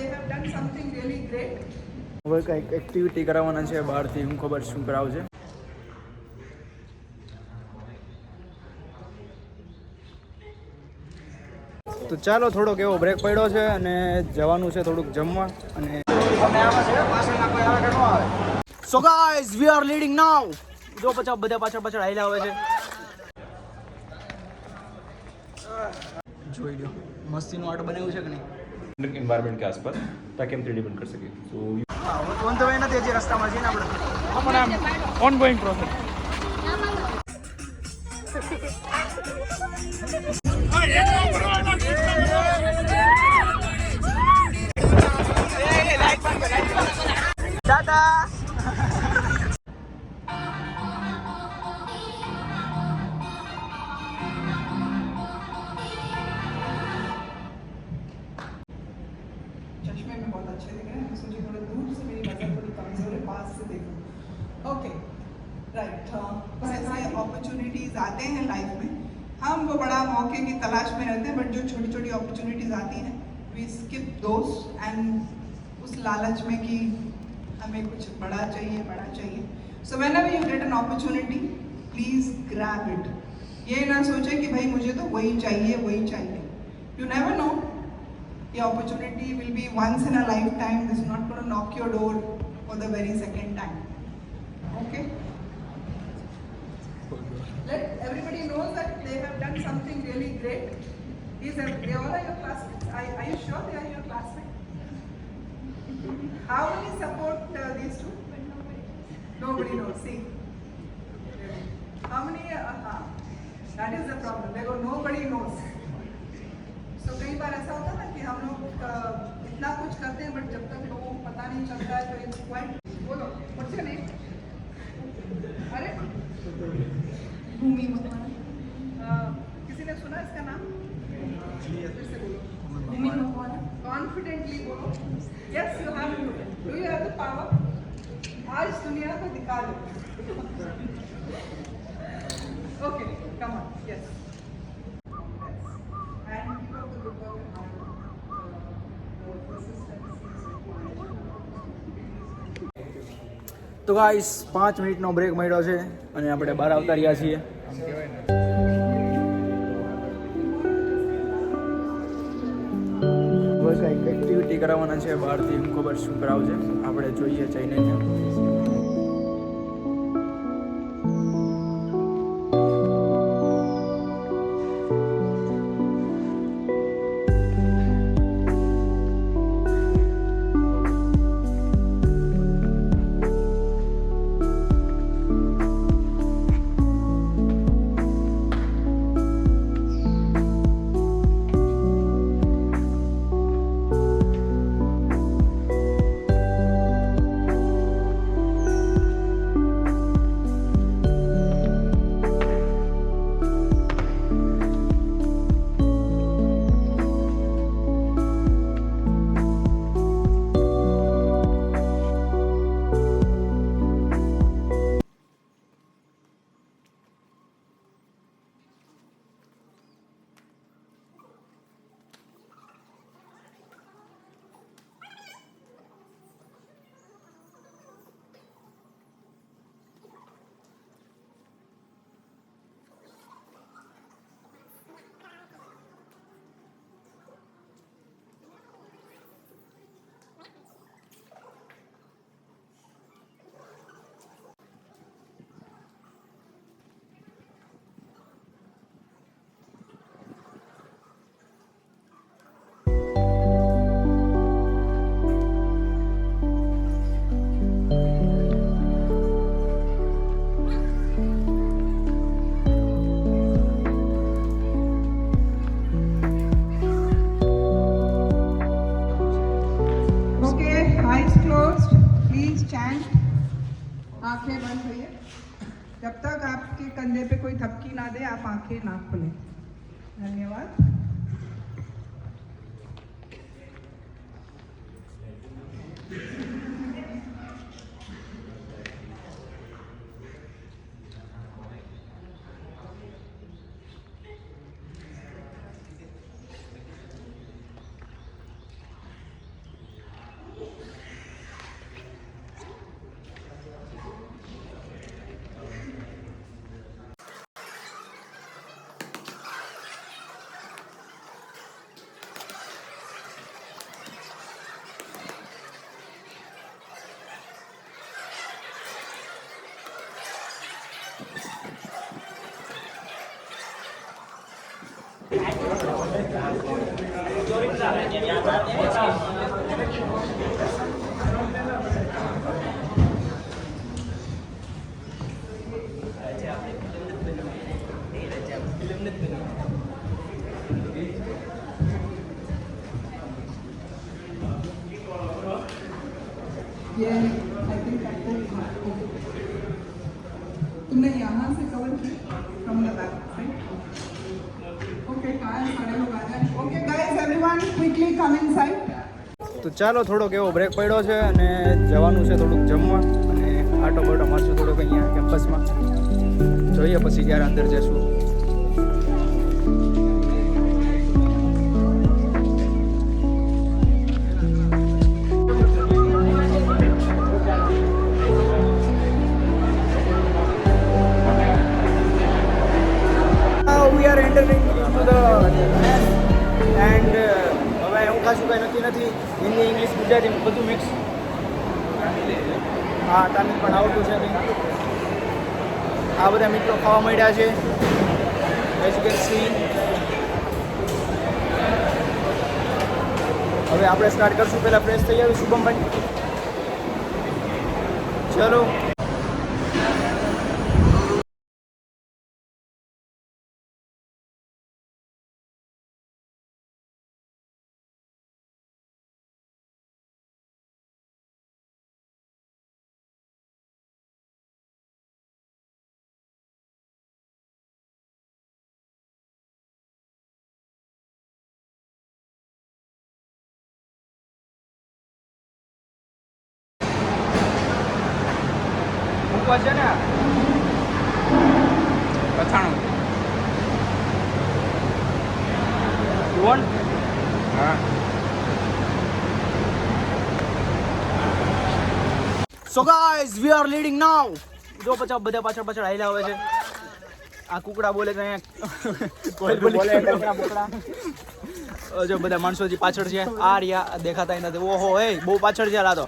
they have done something really great. હવે કંઈક activity કરાવવાના છે બહારથી, હું ખબર શું કરાવશે. તો ચાલો થોડોક એવો બ્રેક પડ્યો છે અને જવાનું છે થોડુંક જમવા. અને so guys we are leading now. જો બધા પાછળ આવેલા હોય છે. જોઈ લો મસ્તીનું આર્ટ બનાવ્યું છે કે નહીં एनवायरनमेंट के आसपास ताकि हम 3D बन कर सके. सो ઓન ધ વે નથી, હજી રસ્તામાં છીએ ને આપણે ઓન ગોઈંગ પ્રોસેસ. દાદા चश्मे में बहुत अच्छे दिख रहे हैं. सोचिए थोड़ा दूर से मेरी नजर थोड़ी कमजोर है, पास से देखो. Okay right. बस ऐसे अपॉर्चुनिटीज आते हैं लाइफ में. हम वो बड़ा मौके की तलाश में रहते हैं, बट जो छोटी छोटी अपॉर्चुनिटीज आती हैं वी स्किप दोस एंड उस लालच में कि हमें कुछ बड़ा चाहिए. So whenever you get an opportunity please grab it. ये ना सोचे कि भाई मुझे तो वही चाहिए. You never know. The opportunity will be once in a lifetime. This is not going to knock your door for the very second time. Okay? Let everybody know that they have done something really great. They all are your classmates. Are you sure they are your classmates? How will you support these two? Nobody knows. See? How many? That is the problem. They go, nobody knows. तो कई बार ऐसा होता है ना कि हम लोग इतना कुछ करते हैं बट जब तक लोगों को पता नहीं चलता है तो इट्स क्वाइट. बोलो व्हाट्स योर नेम? अरे भूमि मकवाना. किसी ने सुना इसका नाम? फिर से बोलो. भूमि मकवाना. कॉन्फिडेंटली बोलो. Yes you have to. Do you have the power? आज दुनिया को दिखा दो. Okay come on. यस. તો ગાઈસ 5 મિનિટનો બ્રેક મળ્યો છે અને આપણે બહાર આવતા રહ્યા છીએ. હવે કંઈક એક્ટિવિટી કરાવવાના છે બહારથી, હું ખબર શું કરાવશે, આપણે જોઈએ જઈને ત્યાં. आंखें बंद रहिए. जब तक आपके कंधे पे कोई थपकी ना दे आप आंखें ना खोलें. धन्यवाद. ये आई थिंक आपको तुमने यहाँ से कवर किया from the back right okay कहाँ सारे लोग आ जाए okay guys everyone quickly come inside તો ચાલો થોડોક એવો બ્રેક પડ્યો છે અને જવાનું છે થોડુંક જમવા અને આટો બાટો મારશું થોડોક અહીંયા કેમ્પસમાં જોઈએ પછી ક્યારે અંદર જશું. We are entering into the and હવે હું ખાસું કંઈ નક્કી નથી હિન્દી ઇંગ્લિશ ગુજરાતી બધું મિક્સ. હા તામિલ પણ આવતું છે નહીં. આ બધા મિત્રો ખાવા માંડ્યા છે એઝ યુ કેન સી. હવે આપણે સ્ટાર્ટ કરશું. પહેલાં ફ્રેશ થઈ આવી શુભમભાઈ. ચલો મૂકવા છે ને કથાણું યુ વોન્ટ. હા so guys we are leading now. જો બધા પાછળ હાલ્યા આવે છે. આ કુકડા બોલે છે કોઈ બોલે બોકડા. જો બધા માણસો જે પાછળ છે આ રહ્યા દેખાતા નથી. ઓહો એ બહુ પાછળ છે આ તો.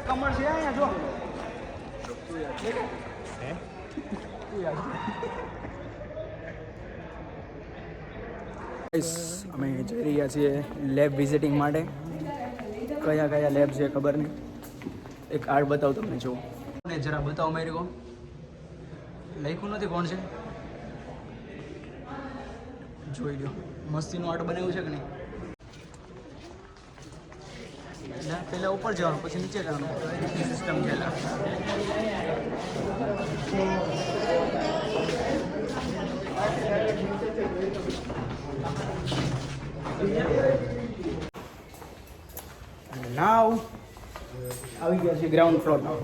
કમર છે અહીંયા જો. અમે જઈ રહ્યા છીએ લેબ વિઝિટિંગ માટે. કયા લેબ છે ખબર નહીં. એક આર્ટ બતાવું તમને જો ને જરા બતાવો મેરી કો. લખ્યું નથી કોણ છે જોઈ લો. મસ્તીનું આર્ટ બનાવ્યું છે કે નહીં. પહેલાં ઉપર જવાનું પછી નીચે જવાનું સિસ્ટમ છે. નાવ આવી ગયા છે ગ્રાઉન્ડ ફ્લોરમાં.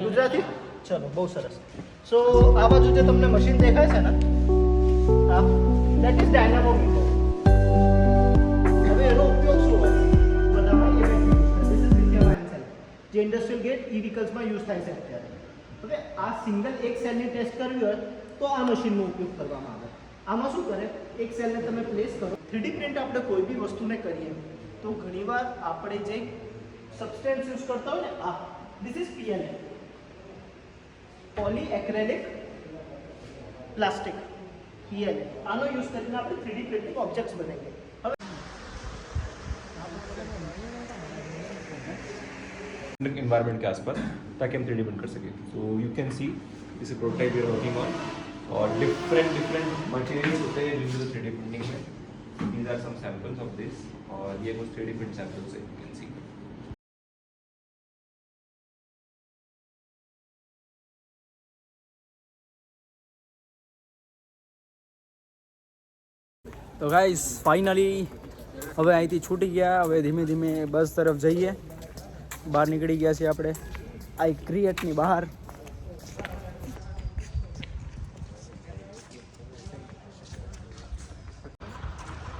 ગુજરાતી ચલો બહુ સરસ. સો આ બાજુ જે તમને મશીન દેખાય છે ને આ દેટ ઇઝ ડાયનામોમીટર. હવે એનો ઉપયોગ શું હોય બધામાં this is lithium ion cell જે ઇન્ડસ્ટ્રીયલ ગેટ ઈ વ્હીકલ્સમાં યુઝ થાય છે અત્યારે. હવે આ સિંગલ એક સેલની ટેસ્ટ કરવી હોય તો આ મશીનનો ઉપયોગ કરવામાં આવે. આમાં શું કરે એક સેલને તમે પ્લેસ કરો. 3D પ્રિન્ટ આપણે કોઈ બી વસ્તુને કરીએ તો ઘણીવાર આપણે જે સબસ્ટેન્સ યુઝ કરતા હોય ને આ this is PLA poly acrylic plastic PLA. આનો યુઝ કરીને આપણે 3D પ્રિન્ટિંગ ઓબ્જેક્ટ્સ બનાવીએ. इन्वायरमेंट के आसपास ताकि हम 3D प्रिंट कर सकें. So you can see this is prototype we are working on और डिफरेंट मटेरियल्स होते हैं जिनसे 3D प्रिंटिंग में. These are some samples of this और ये कुछ 3D प्रिंट सैंपल्स है यू कैन सी. તો ગાઈસ ફાઇનલી હવે અહીંથી છૂટી ગયા. હવે ધીમે ધીમે બસ તરફ જઈએ. બહાર નીકળી ગયા છીએ આપણે આ ક્રિએટની બહાર.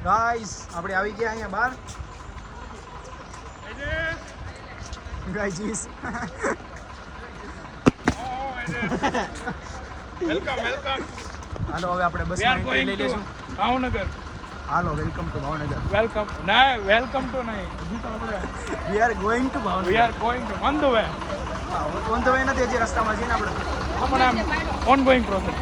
ગાઈસ આપણે આવી ગયા અહીંયા બહાર. ગાઈસ વેલકમ વેલકમ હાલો હવે આપણે બસ માં એન્ટ્રી લઈ લઈશું. ભાવનગર હાલો વેલકમ ટુ ભાવનગર. વેલકમ ના વેલકમ ટુ નહીં હજી તો આપણે we are going to Bhavnagar. We are going to on the way on the way નથી, હજી રસ્તામાં છીએ ને આપણે. પણ આમ ઓન ગોઈંગ પ્રોસેસ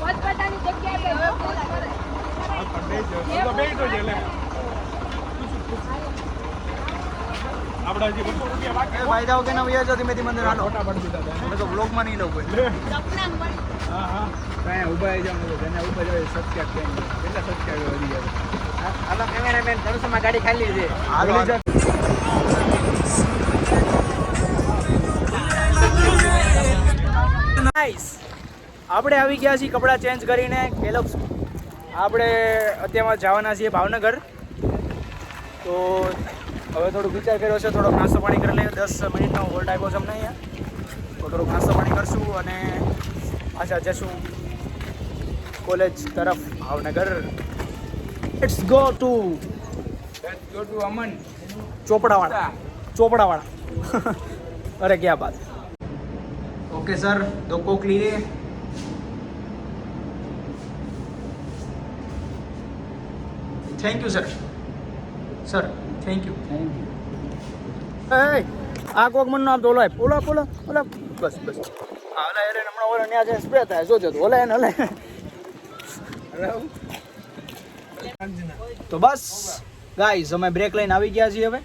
પોતપોતાની જગ્યાએ બેઠો છે એટલે આપણે હજી 200 રૂપિયા બાકી એ ભાઈ જાવ કે ના વયા જાવ ધીમે ધીમે અંદર હાલો. ફોટા પાડી દીધા અમે તો વ્લોગમાં નહીં લઉં કોઈ. હા હા કાંઈ ઊભા આવી જાવ તેને ઊભા જાવ સબસ્ક્રાઇબ કરી કેટલા સબસ્ક્રાઇબર વધી જાય. હાલો કેમેરામેન ધનુષમાં ગાડી ખાલી છે. હાલો નાઈસ. આપણે આવી ગયા છીએ કપડાં ચેન્જ કરીને કેલોગ્સ. આપણે અત્યારમાં જવાના છીએ ભાવનગર. તો હવે થોડુંક વિચાર કર્યો છે, થોડોક નાસ્તો પાણી કરી લઈએ. 10 મિનિટનો હોલ્ડ આપ્યો છે અમને અહીંયા, તો થોડોક નાસ્તો પાણી કરશું અને પાછા જશું કોલેજ તરફ ભાવનગર. લેટ્સ ગો ટુ અમન ચોપડાવાળા અરે ક્યાં બાત. ओके सर, 2 कोक लिए. Thank you sir. Sir thank you. આ કોક મન નામ તો ઓલા બસ હા ઓલા અરે હમણાં ઓલા ન્યા જે સ્પ્રે થાય જોજો તો ઓલા એને ઓલા. તો બસ ગાઈઝ અમે બ્રેક લઈને આવી ગયા છીએ હવે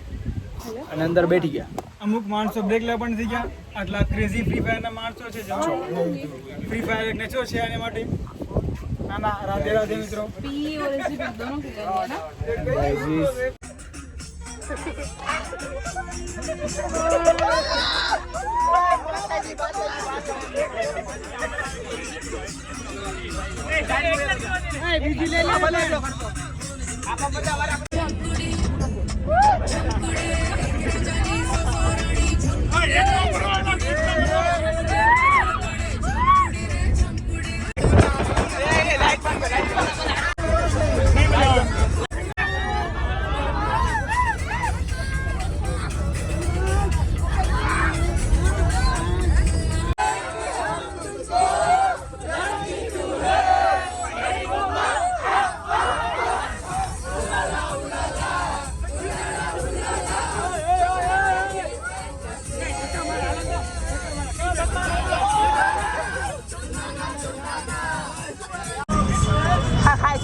અને અંદર બેઠી ગયા. અમુક માણસો બ્રેક લેવા પણ થઈ ગયા. આટલા ક્રેઝી ફ્રી ફાયર ના માણસો છે ફ્રી ફાયર એક નેચો છે આને માટે. ના ના રાધે રાધે મિત્રો. पी और ऐसे दोनों के लिए ना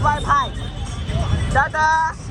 Bye bye. Tada.